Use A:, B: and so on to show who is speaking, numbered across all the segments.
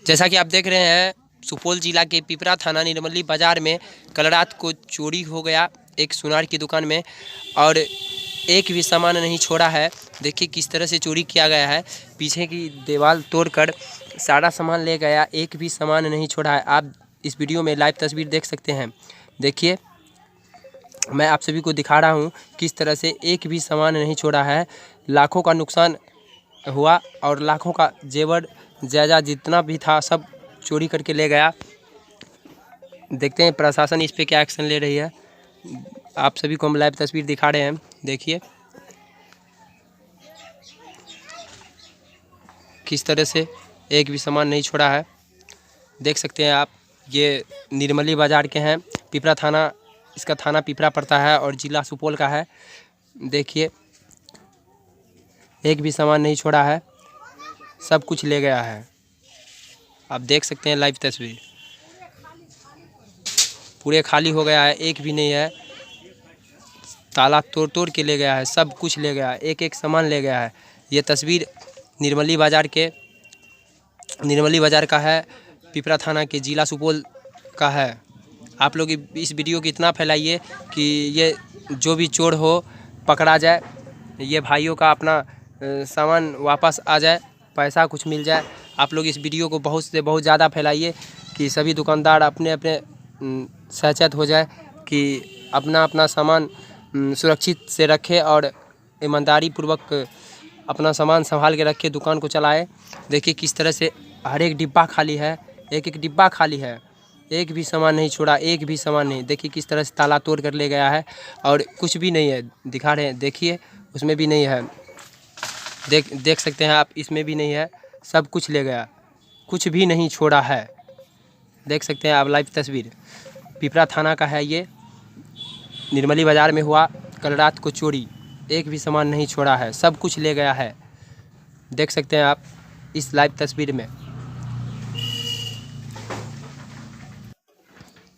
A: जैसा कि आप देख रहे हैं, सुपौल जिला के पिपरा थाना निर्मली बाजार में कल रात को चोरी हो गया एक सुनार की दुकान में, और एक भी सामान नहीं छोड़ा है। देखिए किस तरह से चोरी किया गया है। पीछे की दीवार तोड़कर सारा सामान ले गया, एक भी सामान नहीं छोड़ा है। आप इस वीडियो में लाइव तस्वीर देख सकते हैं। देखिए मैं आप सभी को दिखा रहा हूँ किस तरह से एक भी सामान नहीं छोड़ा है। लाखों का नुकसान हुआ और लाखों का जेवर जायदाद जितना भी था सब चोरी करके ले गया। देखते हैं प्रशासन इस पे क्या एक्शन ले रही है। आप सभी को हम लाइव तस्वीर दिखा रहे हैं। देखिए किस तरह से एक भी सामान नहीं छोड़ा है। देख सकते हैं आप, ये निर्मली बाजार के हैं। पिपरा थाना, इसका थाना पिपरा पड़ता है और जिला सुपौल का है। देखिए एक भी सामान नहीं छोड़ा है, सब कुछ ले गया है। आप देख सकते हैं लाइव तस्वीर, पूरे खाली हो गया है, एक भी नहीं है। ताला तोड़ तोड़ के ले गया है, सब कुछ ले गया है, एक एक सामान ले गया है। ये तस्वीर निर्मली बाजार का है, पिपरा थाना के जिला सुपौल का है। आप लोग इस वीडियो को इतना फैलाइए कि ये जो भी चोर हो पकड़ा जाए, ये भाइयों का अपना सामान वापस आ जाए, पैसा कुछ मिल जाए। आप लोग इस वीडियो को बहुत से बहुत ज़्यादा फैलाइए कि सभी दुकानदार अपने अपने सचेत हो जाए कि अपना अपना सामान सुरक्षित से रखे और ईमानदारी पूर्वक अपना सामान संभाल के रखे, दुकान को चलाए। देखिए किस तरह से हर एक डिब्बा खाली है, एक एक डिब्बा खाली है, एक भी सामान नहीं छोड़ा, एक भी सामान नहीं। देखिए किस तरह से ताला तोड़ कर ले गया है और कुछ भी नहीं है। दिखा रहे हैं, देखिए उसमें भी नहीं है। देख सकते हैं आप, इसमें भी नहीं है, सब कुछ ले गया, कुछ भी नहीं छोड़ा है। देख सकते हैं आप लाइव तस्वीर, पिपरा थाना का है ये। निर्मली बाजार में हुआ कल रात को चोरी, एक भी सामान नहीं छोड़ा है, सब कुछ ले गया है। देख सकते हैं आप इस लाइव तस्वीर में।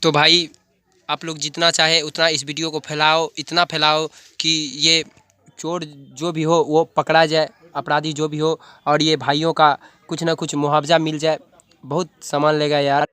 A: तो भाई आप लोग जितना चाहे उतना इस वीडियो को फैलाओ, इतना फैलाओ कि ये चोर जो भी हो वो पकड़ा जाए, अपराधी जो भी हो, और ये भाइयों का कुछ ना कुछ मुआवजा मिल जाए। बहुत सामान ले गया यार।